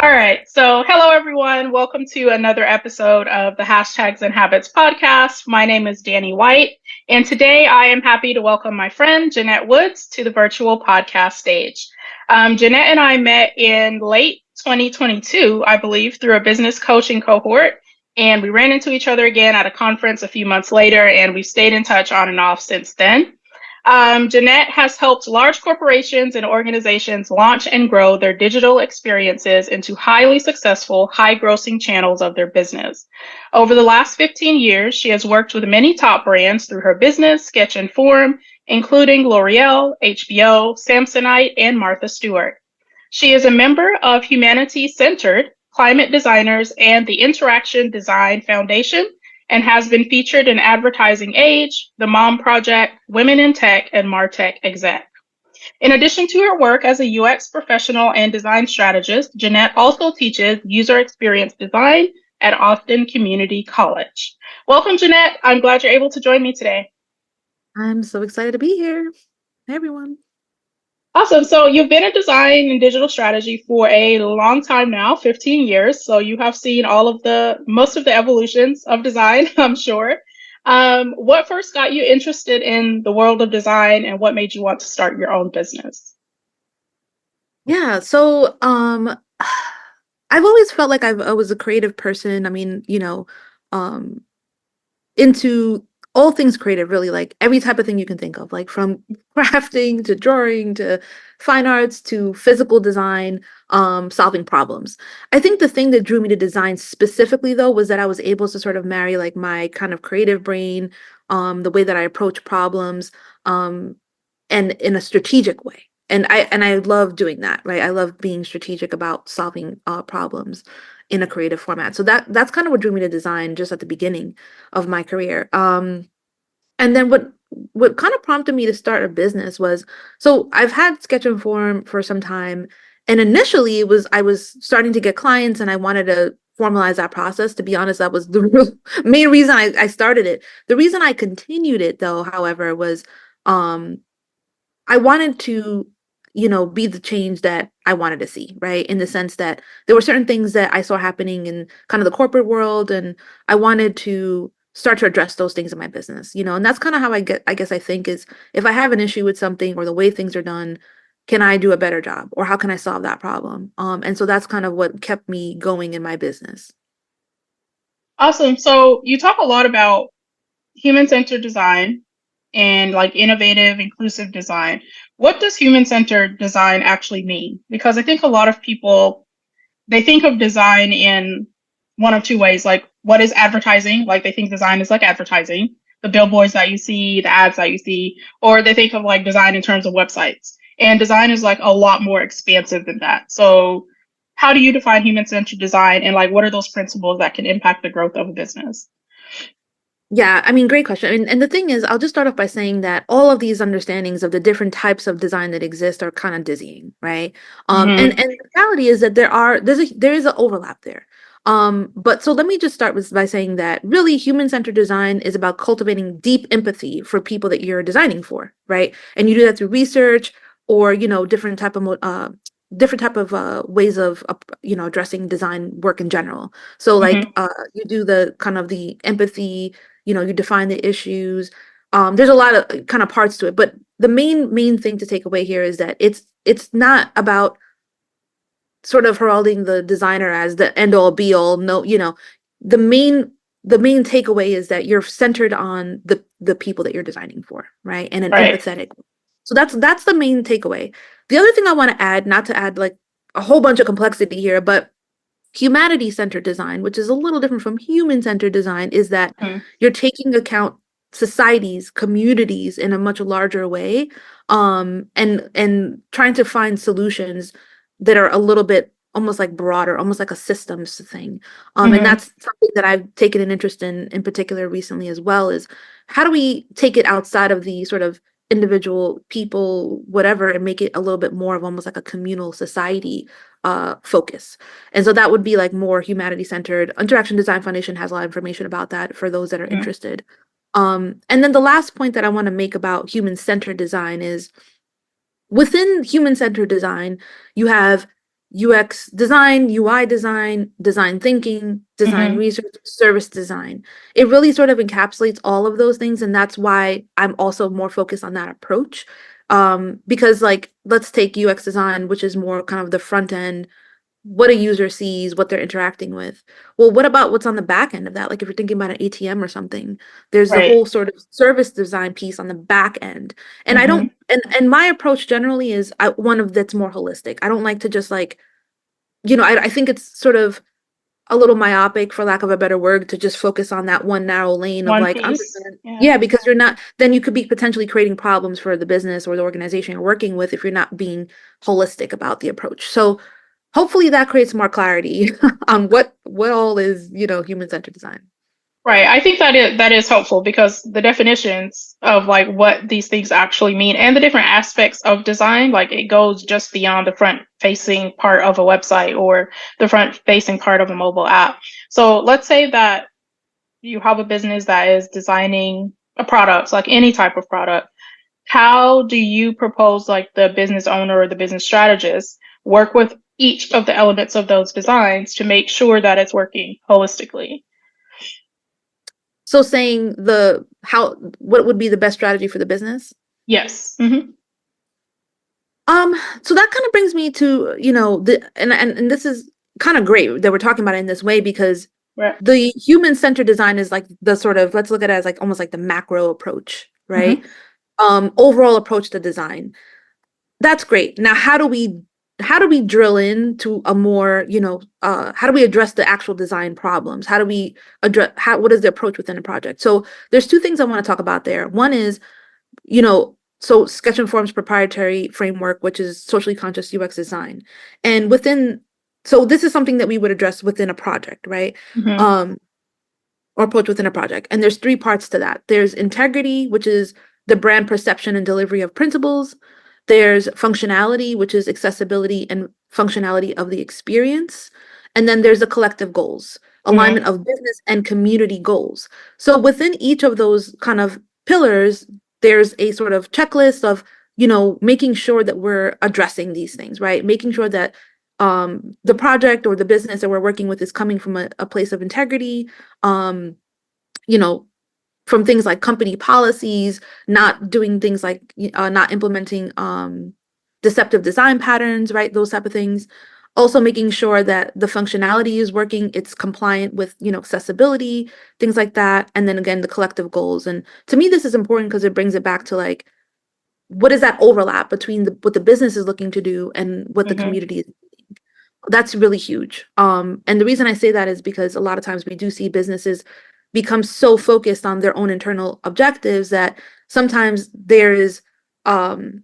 All right. So, hello, everyone. Welcome to another episode of the Hashtags and Habits podcast. My name is Danny White, and today I am happy to welcome my friend Jeanette Woods to the virtual podcast stage. Jeanette and I met in late 2022, I believe, through a business coaching cohort, and we ran into each other again at a conference a few months later, and we've stayed in touch on and off since then. Jeanette has helped large corporations and organizations launch and grow their digital experiences into highly successful, high grossing channels of their business. Over the last 15 years, she has worked with many top brands through her business, Sketch and Form, including L'Oreal, HBO, Samsonite, and Martha Stewart. She is a member of Humanity Centered Climate Designers and the Interaction Design Foundation, and has been featured in Advertising Age, The Mom Project, Women in Tech, and MarTech Exec. In addition to her work as a UX professional and design strategist, Jeanette also teaches user experience design at Austin Community College. Welcome, Jeanette. I'm glad you're able to join me today. I'm so excited to be here. Hey, everyone. Awesome. So you've been in design and digital strategy for a long time now, 15 years. So you have seen most of the evolutions of design, I'm sure. What first got you interested in the world of design and what made you want to start your own business? Yeah, so I've always felt like I was a creative person. Um into all things creative, really, like every type of thing you can think of, like from crafting to drawing to fine arts to physical design, solving problems. I think the thing that drew me to design specifically, though, was that I was able to sort of marry like my kind of creative brain, the way that I approach problems, um, and in a strategic way. And I love doing that, right? I love being strategic about solving problems in a creative format. So that's kind of what drew me to design just at the beginning of my career. And then what kind of prompted me to start a business was, so I've had Sketch and Form for some time, and initially it was I was starting to get clients, and I wanted to formalize that process. To be honest, that was the real main reason I started it. The reason I continued it, though, however, was um, I wanted to, be the change that I wanted to see, right? In the sense that there were certain things that I saw happening in kind of the corporate world, and I wanted to start to address those things in my business, and that's kind of how I guess I think is, if I have an issue with something or the way things are done, can I do a better job, or how can I solve that problem? And so that's kind of what kept me going in my business. Awesome. So you talk a lot about human-centered design and like innovative, inclusive design. What does human-centered design actually mean? Because I think a lot of people they think of design in one of two ways. Like, what is advertising? Like, they think design is like advertising, the billboards that you see, the ads that you see, or they think of like design in terms of websites. And design is like a lot more expansive than that. So, how do you define human centered design, and like, what are those principles that can impact the growth of a business? Yeah, I mean, great question. And the thing is, I'll just start off by saying that all of these understandings of the different types of design that exist are kind of dizzying, right? And Hmm. the reality is that there is an overlap there. But so let me just start by saying that really human-centered design is about cultivating deep empathy for people that you're designing for, right? And you do that through research or, different type of ways of addressing design work in general. So like Hmm. you do the kind of the empathy, you define the issues. There's a lot of kind of parts to it, but the main thing to take away here is that it's not about sort of heralding the designer as the end all be all. No, the main takeaway is that you're centered on the people that you're designing for, right? And an Right. empathetic. So that's the main takeaway. The other thing I want to add, not to add like a whole bunch of complexity here, but humanity-centered design, which is a little different from human-centered design, is that Mhm. you're taking account societies, communities in a much larger way, and trying to find solutions that are a little bit almost like broader, almost like a systems thing. And Mhm. that's something that I've taken an interest in particular recently as well, is how do we take it outside of the sort of individual people, whatever, and make it a little bit more of almost like a communal society focus. And so that would be like more humanity centered. Interaction Design Foundation has a lot of information about that for those that are Mhm. interested. And then the last point that I want to make about human centered design is within human centered design, you have UX design, UI design, design thinking, design Mm-hmm. research, service design. It really sort of encapsulates all of those things. And that's why I'm also more focused on that approach. Because like, let's take UX design, which is more kind of the front end, what a user sees, what they're interacting with. Well, what about what's on the back end of that? Like if you're thinking about an ATM or something, there's the Right. whole sort of service design piece on the back end. And I Mm-hmm. don't, and my approach generally is one of that's more holistic. I don't like to just like, I think it's sort of a little myopic, for lack of a better word, to just focus on that one narrow lane of One like, I'm just piece. gonna, Yeah. yeah, because you're not, then you could be potentially creating problems for the business or the organization you're working with if you're not being holistic about the approach. So hopefully that creates more clarity on what all is, human-centered design. Right. I think that is helpful because the definitions of like what these things actually mean and the different aspects of design, like it goes just beyond the front facing part of a website or the front facing part of a mobile app. So let's say that you have a business that is designing a product, like any type of product. How do you propose like the business owner or the business strategist work with each of the elements of those designs to make sure that it's working holistically? So saying what would be the best strategy for the business? Yes. Hmm. So that kind of brings me to, and this is kind of great that we're talking about it in this way because Right. the human-centered design is like the sort of, let's look at it as like almost like the macro approach, right? Hmm. Overall approach to design. That's great. Now, how do we drill into a more, how do we address the actual design problems? How do we address what is the approach within a project? So there's two things I want to talk about there. One is, so Sketch Informs proprietary framework, which is socially conscious UX design. And so this is something that we would address within a project, right? Hmm. Um, or approach within a project. And there's three parts to that. There's integrity, which is the brand perception and delivery of principles. There's functionality, which is accessibility and functionality of the experience. And then there's the collective goals, alignment Hmm. of business and community goals. So within each of those kind of pillars, there's a sort of checklist of, making sure that we're addressing these things, right? Making sure that the project or the business that we're working with is coming from a place of integrity, um, you know, from things like company policies, not doing things like not implementing deceptive design patterns, right? Those type of things. Also making sure that the functionality is working, it's compliant with, accessibility, things like that. And then again, the collective goals. And to me, this is important because it brings it back to like, what is that overlap between what the business is looking to do and what the Hmm. community is doing? That's really huge. And the reason I say that is because a lot of times we do see businesses become so focused on their own internal objectives that sometimes there is um,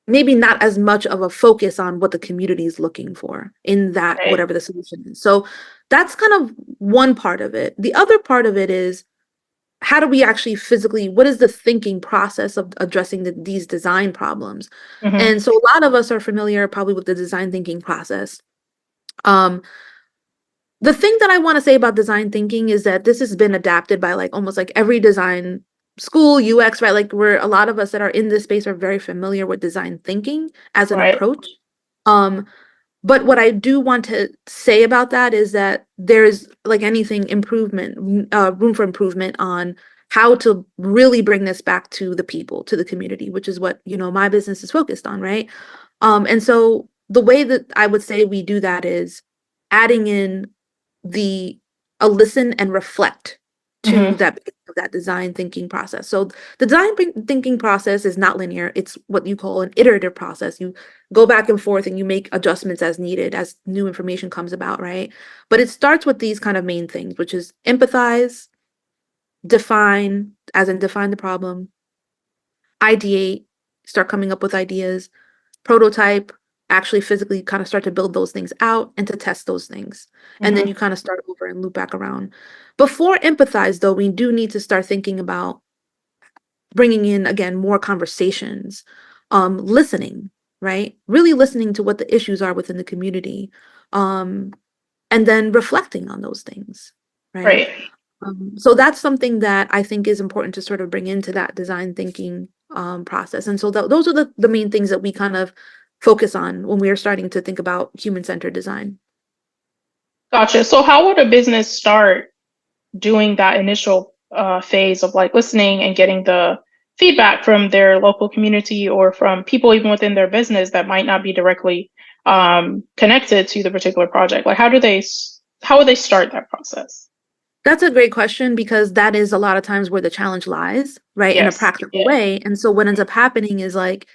maybe not as much of a focus on what the community is looking for in that Right. whatever the solution is. So that's kind of one part of it. The other part of it is how do we actually physically, what is the thinking process of addressing these design problems? Hmm. And so a lot of us are familiar probably with the design thinking process. Um, the thing that I want to say about design thinking is that this has been adapted by like almost like every design school, UX, right? Like where a lot of us that are in this space are very familiar with design thinking as an Right. approach. Um, but what I do want to say about that is that there's like anything room for improvement on how to really bring this back to the people, to the community, which is what, my business is focused on, right? And so the way that I would say we do that is adding in the a listen and reflect to Hmm. that design thinking process. So the thinking process is not linear. It's what you call an iterative process. You go back and forth and you make adjustments as needed as new information comes about, right? But it starts with these kind of main things, which is empathize, define, as in define the problem, ideate, start coming up with ideas, prototype, actually physically kind of start to build those things out and to test those things. And then you Hmm. kind of start over and loop back around. Before empathize, though, we do need to start thinking about bringing in, again, more conversations, listening, right? Really listening to what the issues are within the community, um, and then reflecting on those things, right? Right. So that's something that I think is important to sort of bring into that design thinking process. And so those are the main things that we kind of focus on when we are starting to think about human-centered design. Gotcha. So how would a business start doing that initial phase of like listening and getting the feedback from their local community or from people even within their business that might not be directly connected to the particular project? Like how would they start that process? That's a great question because that is a lot of times where the challenge lies, right? In a Yes. practical Yeah. way. And so what ends up happening is like,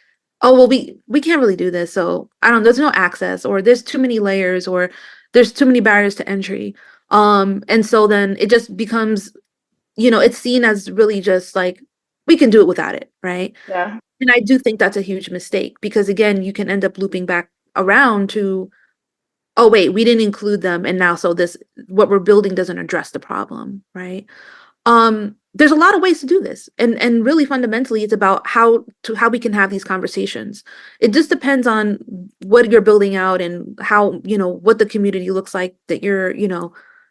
oh, well, we can't really do this. So I don't, there's no access, or there's too many layers, or there's too many barriers to entry. And so then it just becomes, it's seen as really just like we can do it without it, right? Yeah. And I do think that's a huge mistake because again, you can end up looping back around to, oh wait, we didn't include them, and now so this what we're building doesn't address the problem, right? There's a lot of ways to do this, and really fundamentally it's about how we can have these conversations. It just depends on what you're building out and how, what the community looks like that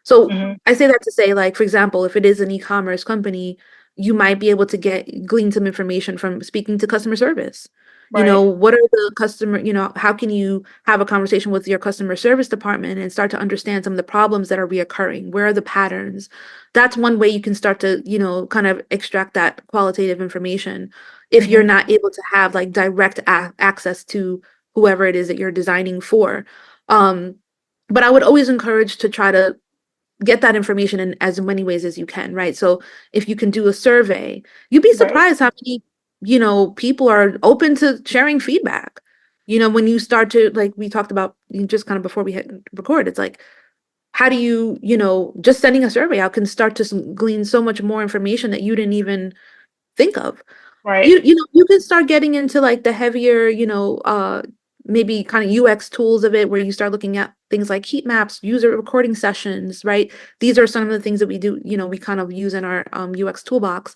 so Hmm. I say that to say, like, for example, if it is an e-commerce company, you might be able to glean some information from speaking to customer service. Right. What are the customer, how can you have a conversation with your customer service department and start to understand some of the problems that are reoccurring? Where are the patterns? That's one way you can start to, kind of extract that qualitative information if you're Hmm. not able to have like direct access to whoever it is that you're designing for. Um, but I would always encourage to try to get that information in as many ways as you can, right? So if you can do a survey, you'd be Right. surprised how many, people are open to sharing feedback. When you start to, like we talked about just kind of before we hit record, it's like, how do you, just sending a survey out can start to glean so much more information that you didn't even think of. Right. You can start getting into like the heavier, maybe kind of UX tools of it, where you start looking at things like heat maps, user recording sessions, right? These are some of the things that we do, we kind of use in our UX toolbox.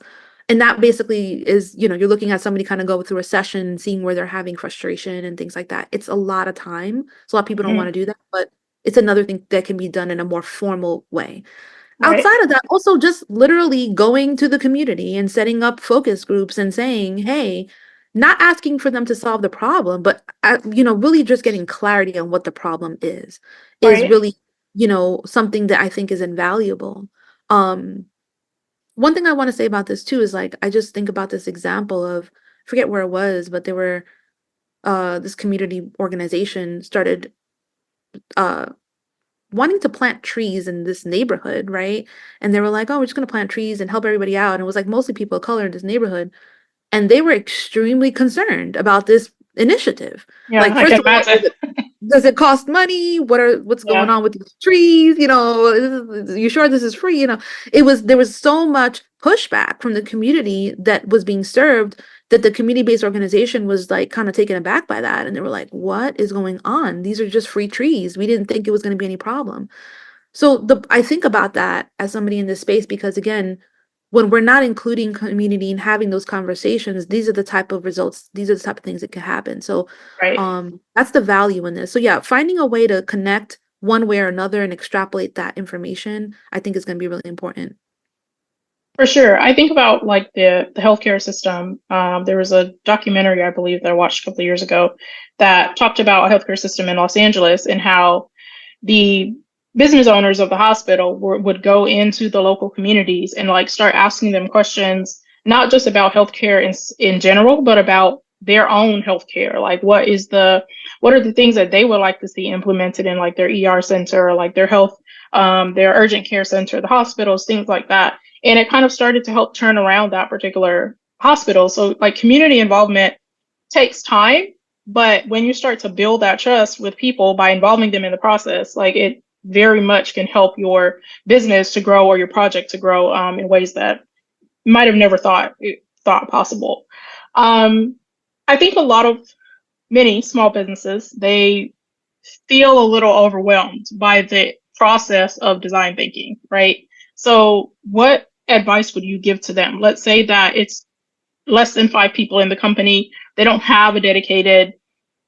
And that basically is, you're looking at somebody kind of go through a session, seeing where they're having frustration and things like that. It's a lot of time. So a lot of people don't want Hmm. to do that, but it's another thing that can be done in a more formal way. Right. Outside of that, also just literally going to the community and setting up focus groups and saying, hey, not asking for them to solve the problem, but really just getting clarity on what the problem is Right. really, something that I think is invaluable. Um, One thing I want to say about this too is like I just think about this example of, forget where it was, but there were this community organization started uh wanting to plant trees in this neighborhood, right? And they were like, "Oh, we're just gonna plant trees and help everybody out." And it was like mostly people of color in this neighborhood, and they were extremely concerned about this initiative. Yeah, Like, I first can of all, imagine. does it cost money? What's going Yeah. on with these trees? You sure this is free? There was so much pushback from the community that was being served that the community-based organization was like kind of taken aback by that. And they were like, what is going on? These are just free trees. We didn't think it was going to be any problem. So I think about that as somebody in this space because again, when we're not including community and having those conversations, these are the type of results, these are the type of things that can happen. So Right. that's the value in this. So yeah, finding a way to connect one way or another and extrapolate that information, I think is going to be really important. For sure. I think about like the healthcare system. There was a documentary I believe that I watched a couple of years ago that talked about a healthcare system in Los Angeles and how the business owners of the hospital would go into the local communities and like start asking them questions, not just about healthcare in general, but about their own healthcare. Like what are the things that they would like to see implemented in like their ER center or like their their urgent care center, the hospitals, things like that. And it kind of started to help turn around that particular hospital. So like community involvement takes time, but when you start to build that trust with people by involving them in the process, like it very much can help your business to grow or your project to grow in ways that you might have never thought possible. Um, I think a lot of many small businesses they feel a little overwhelmed by the process of design thinking, right? So, what advice would you give to them? Let's say that it's less than five people in the company. They don't have a dedicated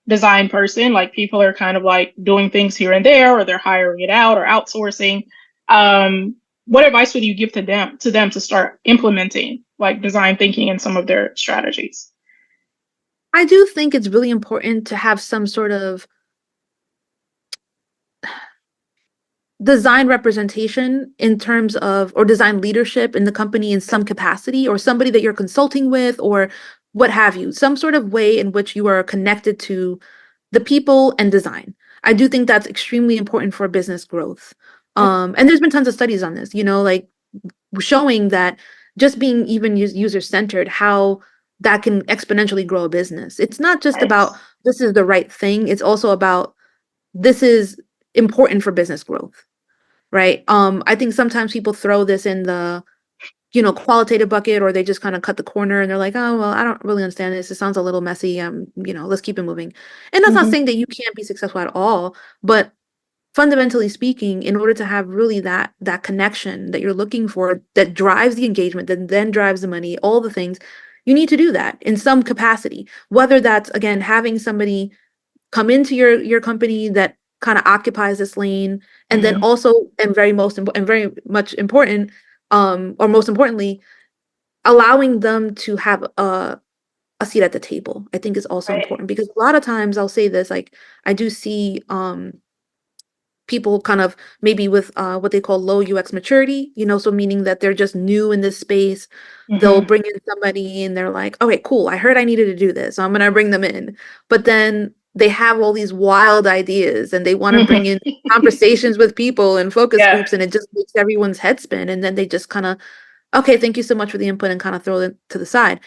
design person. Like people are kind of like doing things here and there, or they're hiring it out or outsourcing. What advice would you give to them to start implementing like design thinking in some of their strategies? I do think it's really important to have some sort of design representation in terms of, or design leadership in the company in some capacity, or somebody that you're consulting with, or what have you, some sort of way in which you are connected to the people and design. I do think that's extremely important for business growth. And there's been tons of studies on this, like showing that just being even user centered, how that can exponentially grow a business. It's not just Right. about this is the right thing, it's also about this is important for business growth, right? I think sometimes people throw this in the, qualitative bucket, or they just kind of cut the corner and they're like, oh, well, I don't really understand this. It sounds a little messy. Let's keep it moving. And that's not Mm-hmm. saying that you can't be successful at all, but fundamentally speaking, in order to have really that connection that you're looking for, that drives the engagement, that then drives the money, all the things, you need to do that in some capacity. Whether that's, again, having somebody come into your company that kind of occupies this lane, and then Mm-hmm. also, and very much important, or most importantly, allowing them to have a seat at the table, I think is also Right. important, because a lot of times I'll say this, like, I do see people kind of maybe with what they call low UX maturity, so meaning that they're just new in this space. They'll Mm-hmm. bring in somebody and they're like, okay, cool. I heard I needed to do this, so I'm going to bring them in. But then they have all these wild ideas and they want to bring in Mm-hmm. conversations with people and focus Yeah. groups, and it just makes everyone's head spin. And then they just kind of, okay, thank you so much for the input, and kind of throw it to the side.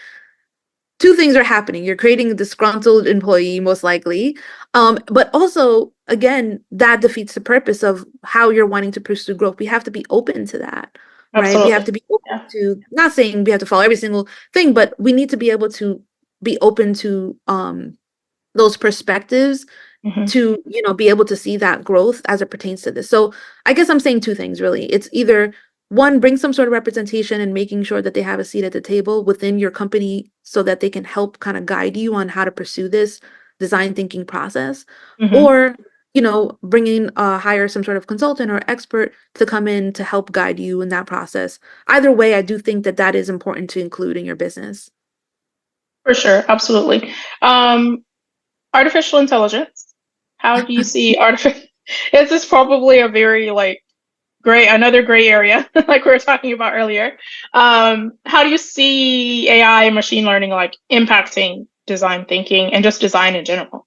Two things are happening. You're creating a disgruntled employee, most likely. But also, again, that defeats the purpose of how you're wanting to pursue growth. We have to be open to that, right? We have Absolutely. to be open Yeah. to, not saying we have to follow every single thing, but we need to be able to be open to those perspectives, Mm-hmm. to be able to see that growth as it pertains to this. So I guess I'm saying two things really. It's either, one, bring some sort of representation and making sure that they have a seat at the table within your company so that they can help kind of guide you on how to pursue this design thinking process, Mm-hmm. or bringing hire some sort of consultant or expert to come in to help guide you in that process. Either way, I do think that that is important to include in your business. For sure. Absolutely. Um, Artificial intelligence. How do you see artificial? This is probably a very like another gray area, like we were talking about earlier. How do you see AI and machine learning like impacting design thinking and just design in general?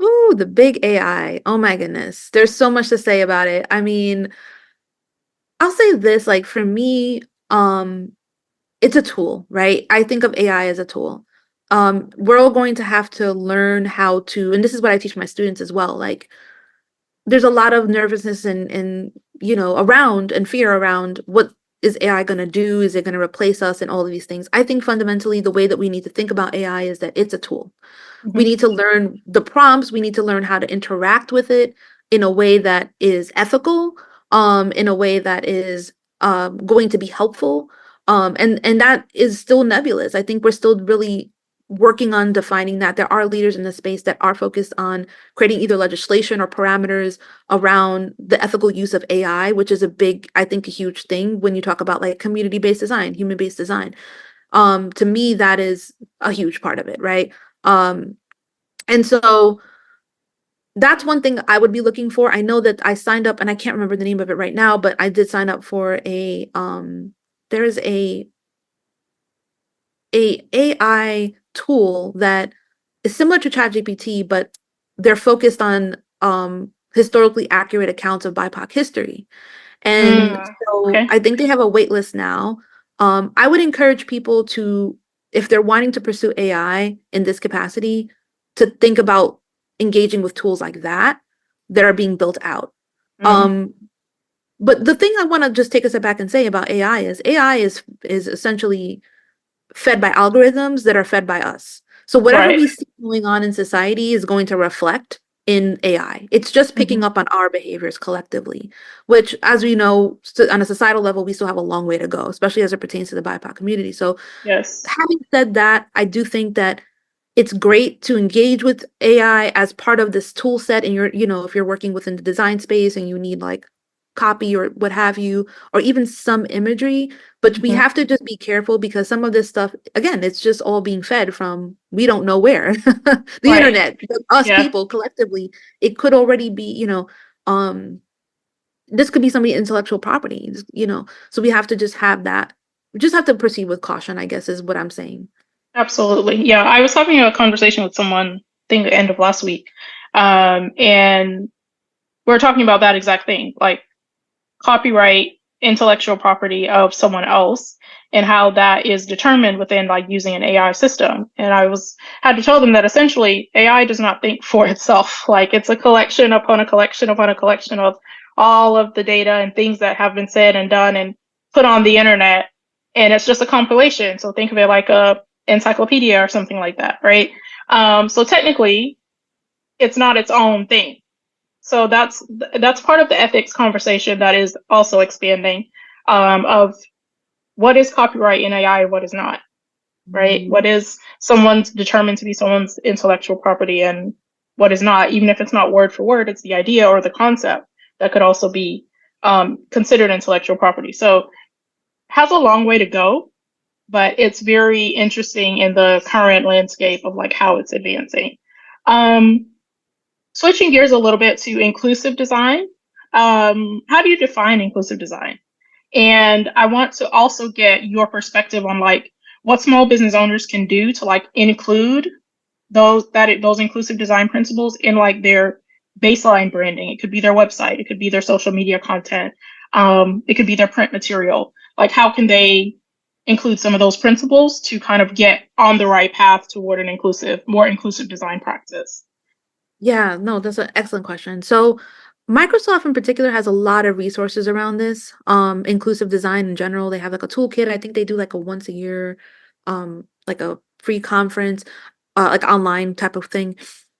Ooh, the big AI. Oh my goodness. There's so much to say about it. I mean, I'll say this, like, for me, it's a tool, right? I think of AI as a tool. We're all going to have to learn how to, and this is what I teach my students as well. Like, there's a lot of nervousness and around, and fear around, what is AI going to do? Is it going to replace us, and all of these things? I think fundamentally the way that we need to think about AI is that it's a tool. We Hmm. need to learn the prompts. We need to learn how to interact with it in a way that is ethical, in a way that is going to be helpful. And that is still nebulous. I think we're still really working on defining that. There are leaders in the space that are focused on creating either legislation or parameters around the ethical use of AI, which is a big, I think, a huge thing when you talk about like community-based design, human-based design. To me, that is a huge part of it, right? And so that's one thing I would be looking for. I know that I signed up, and I can't remember the name of it right now, but I did sign up for there's a AI tool that is similar to ChatGPT, but they're focused on historically accurate accounts of BIPOC history. And Mm, so okay. I think they have a wait list now. I would encourage people to, if they're wanting to pursue AI in this capacity, to think about engaging with tools like that are being built out. Mm, Um, but the thing I want to just take a step back and say about AI is essentially fed by algorithms that are fed by us. So whatever right. we see going on in society is going to reflect in AI. It's just Hmm. picking up on our behaviors collectively, which, as we know, on a societal level, we still have a long way to go, especially as it pertains to the BIPOC community. So Yes. having said that, I do think that it's great to engage with AI as part of this tool set. And if you're working within the design space and you need like copy or what have you, or even some imagery, but we Hmm. have to just be careful because some of this stuff, again, it's just all being fed from we don't know where. The Right. internet, us Yeah. people collectively, it could already be, this could be somebody's intellectual property, so we have to just have that. We just have to proceed with caution, I guess, is what I'm saying. Absolutely. Yeah. I was having a conversation with someone, I think the end of last week. And we are talking about that exact thing, like copyright, intellectual property of someone else, and how that is determined within like using an AI system. And I was had to tell them that essentially AI does not think for itself. Like it's a collection upon a collection upon a collection of all of the data and things that have been said and done and put on the internet. And it's just a compilation. So think of it like a encyclopedia or something like that, right? So technically, it's not its own thing. So that's part of the ethics conversation that is also expanding, of what is copyright in AI and what is not, right? Mhm. What is someone's determined to be someone's intellectual property and what is not, even if it's not word for word, it's the idea or the concept that could also be considered intellectual property. So has a long way to go, but it's very interesting in the current landscape of like how it's advancing. Um, Switching gears a little bit to inclusive design, how do you define inclusive design? And I want to also get your perspective on like what small business owners can do to like include those inclusive design principles in like their baseline branding. It could be their website, it could be their social media content, it could be their print material. Like how can they include some of those principles to kind of get on the right path toward an more inclusive design practice? Yeah, no, that's an excellent question. So Microsoft in particular has a lot of resources around this. Inclusive design in general. They have like a toolkit. I think they do like a once a year, like a free conference, like online type of thing.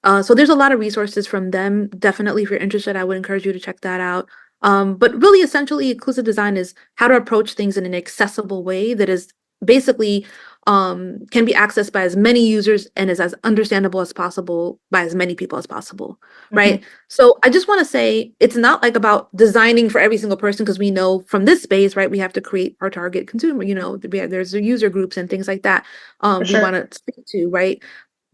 So there's a lot of resources from them. Definitely, if you're interested, I would encourage you to check that out. But really, essentially, inclusive design is how to approach things in an accessible way that is basically can be accessed by as many users and is as understandable as possible by as many people as possible, Hmm. right? So I just want to say it's not like about designing for every single person because we know from this space, right? We have to create our target consumer. There's the user groups and things like that. For We sure. want to speak to, right?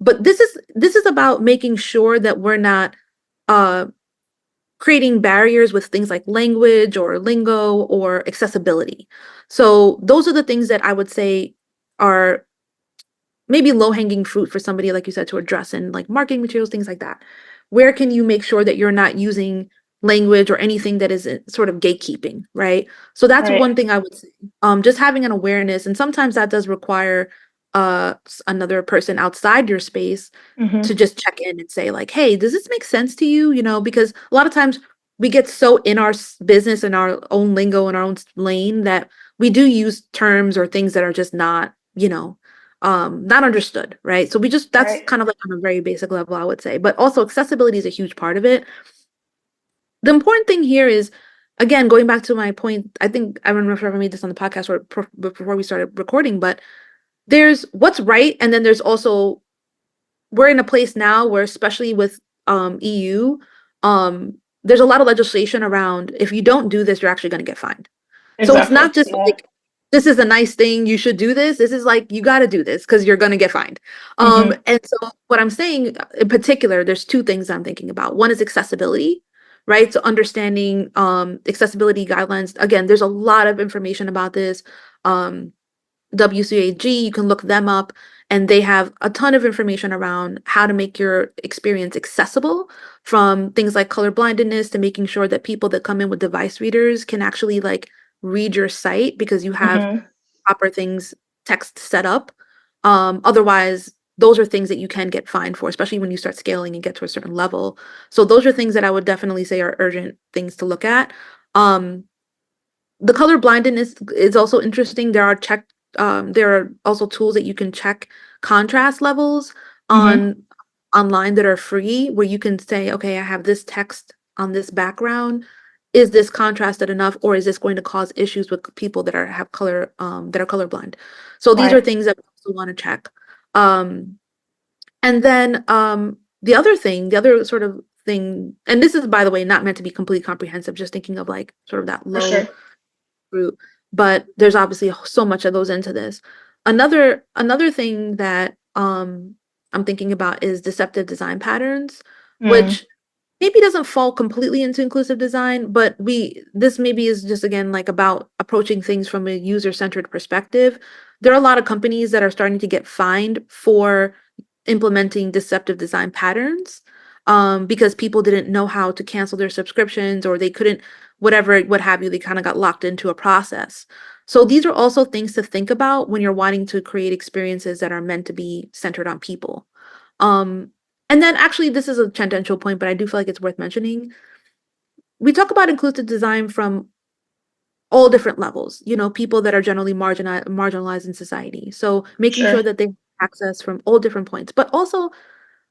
But this is about making sure that we're not uh creating barriers with things like language or lingo or accessibility. So those are the things that I would say are maybe low hanging fruit for somebody, like you said, to address in like marketing materials, things like that. Where can you make sure that you're not using language or anything that is sort of gatekeeping, right? So that's Right. one thing I would say. Just having an awareness, and sometimes that does require another person outside your space to Hmm. just check in and say like, hey, does this make sense to you? Because a lot of times we get so in our business and our own lingo and our own lane that we do use terms or things that are just not understood, right? So that's Right. kind of like on a very basic level, I would say. But also accessibility is a huge part of it. The important thing here is, again, going back to my point, I think I don't know if I ever made this on the podcast or before we started recording, but there's what's right, and then there's also we're in a place now where, especially with EU, there's a lot of legislation around if you don't do this, you're actually going to get fined. So it's Exactly. not just Yeah. like this is a nice thing, you should do this. This is like you got to do this because you're going to get fined. Hmm. And so what I'm saying in particular, there's two things I'm thinking about. One is accessibility, right? So understanding accessibility guidelines. Again, there's a lot of information about this. Um, WCAG, you can look them up, and they have a ton of information around how to make your experience accessible, from things like color blindness to making sure that people that come in with device readers can actually like read your site because you have Hmm. proper things, text set up. Otherwise, those are things that you can get fined for, especially when you start scaling and get to a certain level. So those are things that I would definitely say are urgent things to look at. Um, the color blindness is also interesting. There are also tools that you can check contrast levels Hmm. on online that are free, where you can say, okay, I have this text on this background. Is this contrasted enough, or is this going to cause issues with people that are colorblind? So these are Right. things that we also want to check. And then the other sort of thing, and this is, by the way, not meant to be completely comprehensive, just thinking of like sort of that For low sure. root, but there's obviously so much that goes into this. Another thing that I'm thinking about is deceptive design patterns, Mm, which maybe doesn't fall completely into inclusive design, but we this maybe is just again like about approaching things from a user-centered perspective. There are a lot of companies that are starting to get fined for implementing deceptive design patterns, because people didn't know how to cancel their subscriptions, or they couldn't, whatever, what have you, they kind of got locked into a process. So these are also things to think about when you're wanting to create experiences that are meant to be centered on people. Um, and then actually, this is a tangential point, but I do feel like it's worth mentioning. We talk about inclusive design from all different levels, people that are generally marginalized in society. So making sure. sure that they have access from all different points, but also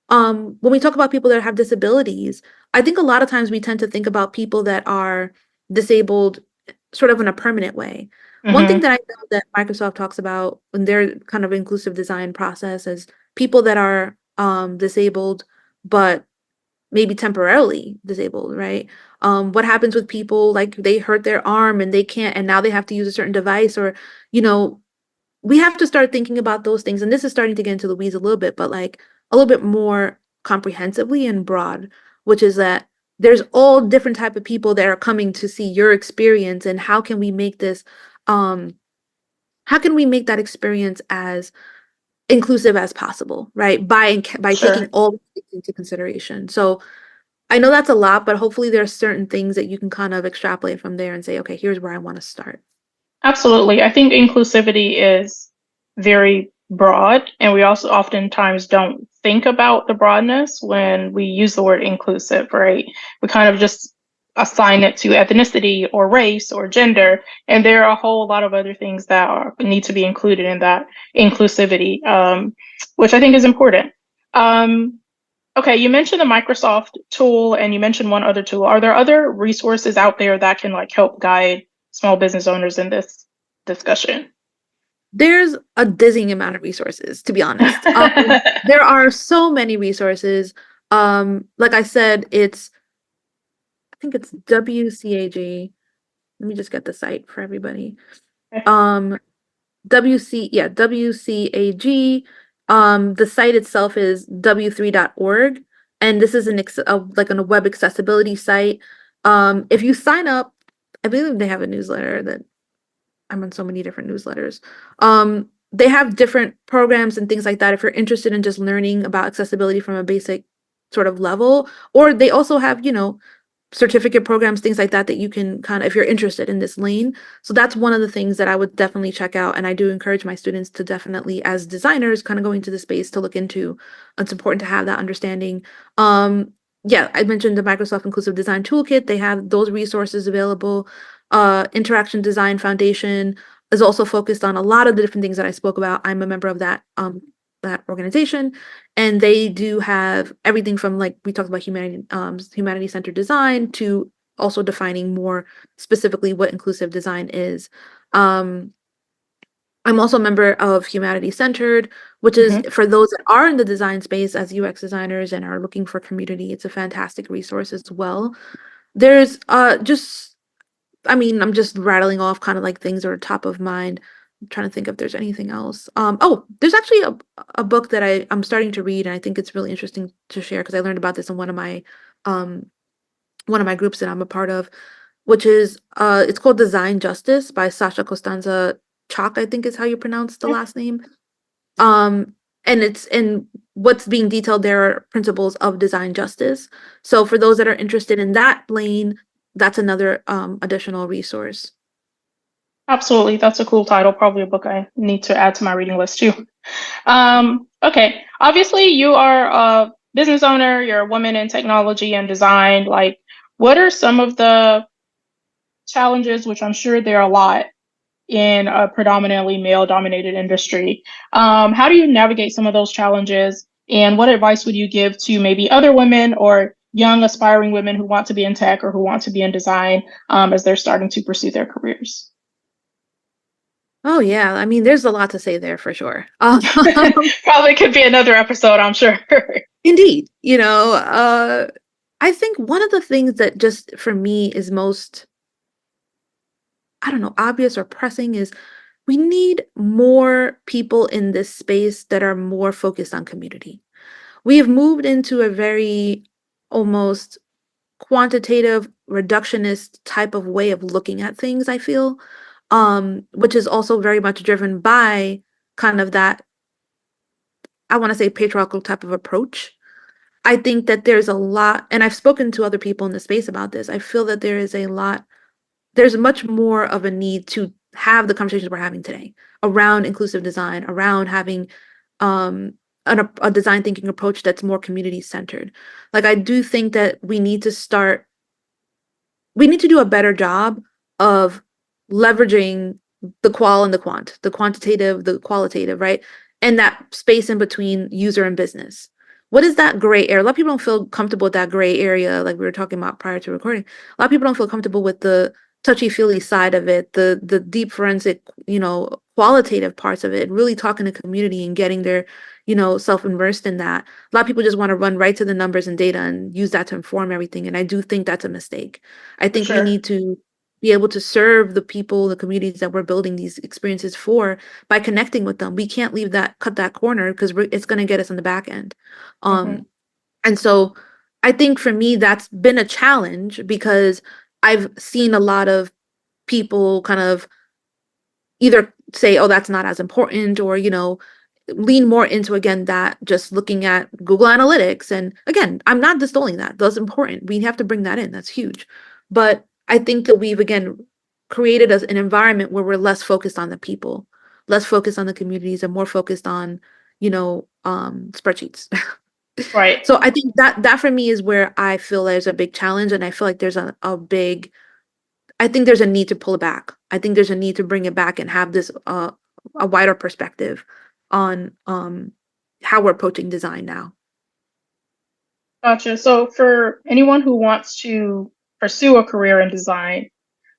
when we talk about people that have disabilities, I think a lot of times we tend to think about people that are disabled sort of in a permanent way. One thing Mm-hmm. that I know that Microsoft talks about in their kind of inclusive design process is people that are disabled, but maybe temporarily disabled, right? What happens with people like they hurt their arm and they can't, and now they have to use a certain device, or, you know, we have to start thinking about those things. And this is starting to get into the weeds a little bit, but like a little bit more comprehensively and broad, which is that there's all different type of people that are coming to see your experience, and um how can we make that experience as inclusive as possible, right? By taking Sure. all things into consideration. So I know that's a lot, but hopefully there are certain things that you can kind of extrapolate from there and say, okay, here's where I want to start. Absolutely. I think inclusivity is very broad, and we also oftentimes don't think about the broadness when we use the word inclusive, right? We kind of just assign it to ethnicity or race or gender, and there are a whole lot of other things that need to be included in that inclusivity, which I think is important. Um, okay, you mentioned the Microsoft tool, and you mentioned one other tool. Are there other resources out there that can like help guide small business owners in this discussion? There's a dizzying amount of resources, to be honest. There are so many resources. Like I said, I think it's WCAG. Let me just get the site for everybody. Um, WCAG. The site itself is w3.org, and this is like a web accessibility site. If you sign up, I believe they have a newsletter that I'm on so many different newsletters. They have different programs and things like that if you're interested in just learning about accessibility from a basic sort of level. Or they also have, certificate programs, things like that, that you can kind of, if you're interested in this lane. So that's one of the things that I would definitely check out. And I do encourage my students to definitely, as designers, kind of go into the space to look into. It's important to have that understanding. Yeah, I mentioned the Microsoft Inclusive Design Toolkit. They have those resources available. Interaction Design Foundation is also focused on a lot of the different things that I spoke about. I'm a member of that organization, and they do have everything from, like we talked about, humanity centered design to also defining more specifically what inclusive design is. Um, I'm also a member of Humanity Centered, which is Hmm. for those that are in the design space as UX designers and are looking for community. It's a fantastic resource as well. There's just I mean, I'm just rattling off kind of like things that are top of mind. I'm trying to think if there's anything else. Oh, there's actually a book that I'm starting to read, and I think it's really interesting to share because I learned about this in um one of my groups that I'm a part of, which is it's called Design Justice by Sasha Costanza Chalk, I think is how you pronounce the last name. Um, and what's being detailed there are principles of design justice. So for those that are interested in that lane, that's another additional resource. Absolutely. That's a cool title. Probably a book I need to add to my reading list too. Okay. Obviously, you are a business owner, you're a woman in technology and design. Like, what are some of the challenges, which I'm sure there are a lot in a predominantly male dominated industry? How do you navigate some of those challenges? And what advice would you give to maybe other women or young aspiring women who want to be in tech or who want to be in design as they're starting to pursue their careers? Oh yeah, I mean, there's a lot to say there for sure. Probably could be another episode, I'm sure. Indeed, I think one of the things that just for me is most, I don't know, obvious or pressing is we need more people in this space that are more focused on community. We have moved into a very almost quantitative, reductionist type of way of looking at things, I feel, which is also very much driven by kind of that, I want to say, patriarchal type of approach. I think that there's a lot, and I've spoken to other people in the space about this. I feel that there is a lot, there's much more of a need to have the conversations we're having today around inclusive design, around having um, a design thinking approach that's more community centered. Like, I do think that we need to do a better job of leveraging the qual and the quant, the quantitative, the qualitative, right? And that space in between user and business. What is that gray area? A lot of people don't feel comfortable with that gray area, like we were talking about prior to recording. A lot of people don't feel comfortable with the touchy-feely side of it, the deep forensic, qualitative parts of it, really talking to community and getting their, self-immersed in that. A lot of people just want to run right to the numbers and data and use that to inform everything. And I do think that's a mistake. I For think we sure. need to be able to serve the people, the communities that we're building these experiences for by connecting with them. We can't cut that corner because it's going to get us on the back end. Hmm. Um, and so I think for me, that's been a challenge because I've seen a lot of people kind of either say, oh, that's not as important, or, lean more into, again, that just looking at Google Analytics. And again, I'm not distilling that. That's important. We have to bring that in. That's huge. But I think that we've, again, created an environment where we're less focused on the people, less focused on the communities, and more focused on, spreadsheets. Right. So I think that for me is where I feel there's a big challenge. And I feel like there's a big, I think there's a need to pull it back. I think there's a need to bring it back and have this a wider perspective on how we're approaching design now. Gotcha. So for anyone who wants to pursue a career in design,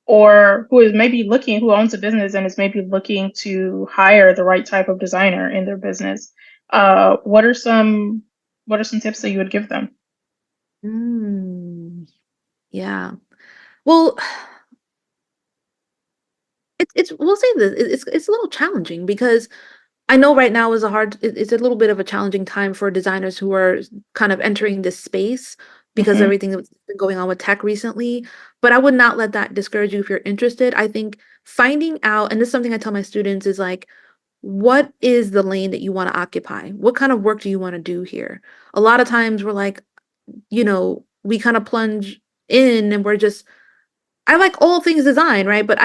or who is maybe looking, who owns a business and is maybe looking to hire the right type of designer in their business, uh, what are some what are some tips that you would give them? Mm, yeah. Well, it's we'll say this. It's a little challenging because I know right now is it's a little bit of a challenging time for designers who are kind of entering this space because Hmm. everything that's been going on with tech recently. But I would not let that discourage you if you're interested. I think finding out, and this is something I tell my students, is like, what is the lane that you want to occupy? What kind of work do you want to do here? A lot of times we're like, we kind of plunge in and we're just, I like all things design, right? But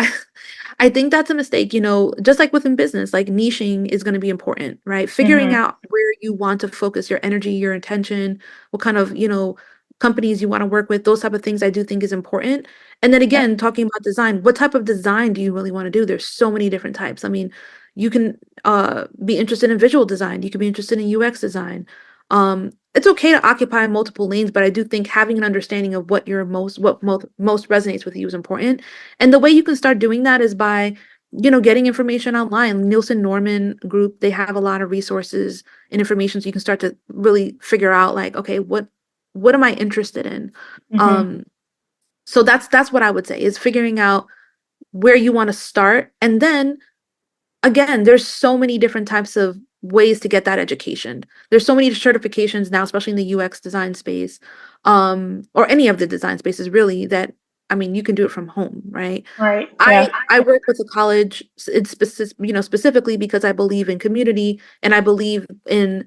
I think that's a mistake, just like within business, like niching is going to be important, right? Figuring Hmm. out where you want to focus your energy, your attention, what kind of, companies you want to work with, those type of things I do think is important. And then Yep. again, talking about design, what type of design do you really want to do? There's so many different types. I mean, you can be interested in visual design, you could be interested in UX design. It's okay to occupy multiple lanes, but I do think having an understanding of what most resonates with you is important. And the way you can start doing that is by, getting information online. Nielsen Norman Group, they have a lot of resources and information so you can start to really figure out like, okay, what am I interested in? Hmm. Um, so that's what I would say is figuring out where you want to start. And then again, there's so many different types of ways to get that education. There's so many certifications now, especially in the UX design space, or any of the design spaces really, that I mean, you can do it from home, right? Right. I Yeah. I work with a college, it's specifically because I believe in community and I believe in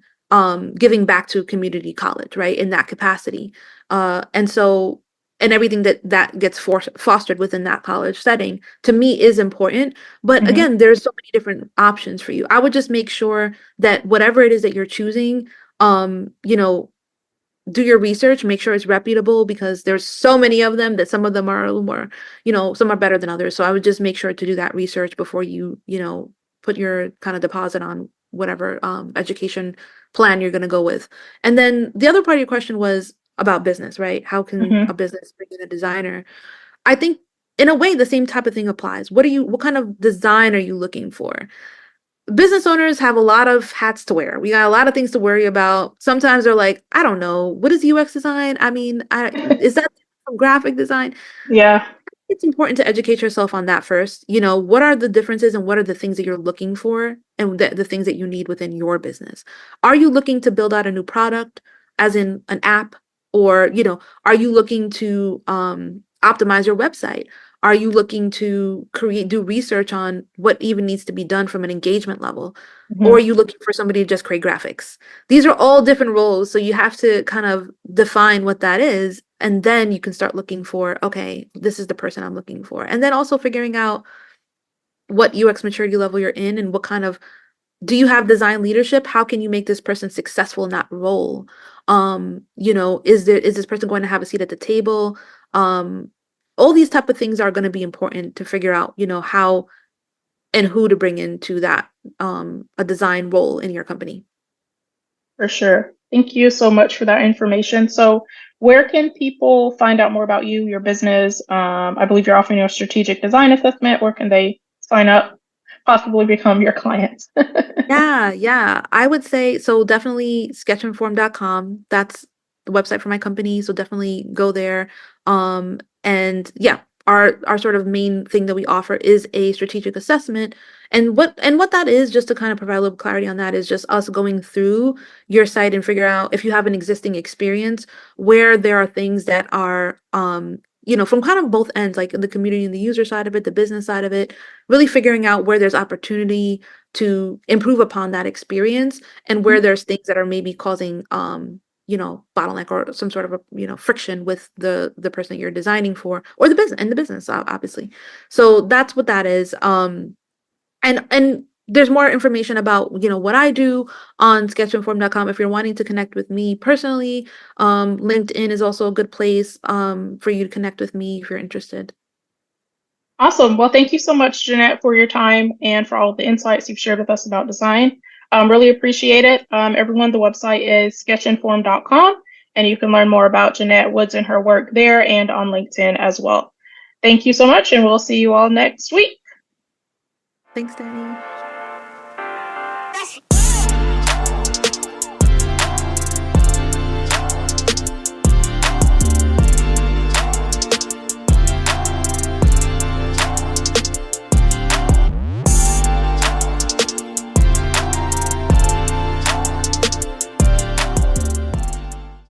giving back to community college, right? In that capacity. And so and everything that gets fostered within that college setting to me is important. But Hmm. again, there's so many different options for you. I would just make sure that whatever it is that you're choosing, um, you know, do your research, make sure it's reputable because there's so many of them that some of them are a little more, some are better than others. So I would just make sure to do that research before put your kind of deposit on whatever education plan you're going to go with. And then the other part of your question was about business, right? How can a Hmm. business bring in a designer? I think in a way the same type of thing applies. What kind of design are you looking for? business owners have a lot of hats to wear. We got a lot of things to worry about. Sometimes they're like, I don't know, what is UX design? I mean, is that from graphic design? Yeah, It's important to educate yourself on that first. What are the differences and what are the things that you're looking for and the things that you need within your business? Are you looking to build out a new product, as in an app? Or, are you looking to optimize your website? Are you looking to do research on what even needs to be done from an engagement level? Or are hmm you looking for somebody to just create graphics? These are all different roles, so you have to kind of define what that is, and then you can start looking for, okay, this is the person I'm looking for. And then also figuring out what UX maturity level you're in and what kind of, do you have design leadership? How can you make this person successful in that role? Is this person going to have a seat at the table? Um, all these type of things are going to be important to figure out, how and who to bring into that a design role in your company. for sure. Thank you so much for that information. So, where can people find out more about you, your business? I believe you're offering your strategic design assessment. Where can they sign up, possibly become your clients? Yeah, yeah. I would say so definitely sketchinform.com. That's the website for my company. So definitely go there. And yeah, our sort of main thing that we offer is a strategic assessment. And what that is, just to kind of provide a little clarity on that, is just us going through your site and figure out if you have an existing experience where there are things that are from kind of both ends, like the community and the user side of it, the business side of it, really figuring out where there's opportunity to improve upon that experience and where there's things that are maybe causing bottleneck or some sort of a friction with the person that you're designing for, or the business obviously. So that's what that is. And there's more information about what I do on sketchinform.com if you're wanting to connect with me personally. LinkedIn is also a good place for you to connect with me if you're interested. Awesome. Well, thank you so much, Jeanette, for your time and for all of the insights you've shared with us about design. Really appreciate it. Everyone, the website is sketchinform.com, and you can learn more about Jeanette Woods and her work there and on LinkedIn as well. Thank you so much, and we'll see you all next week. Thanks, Danny.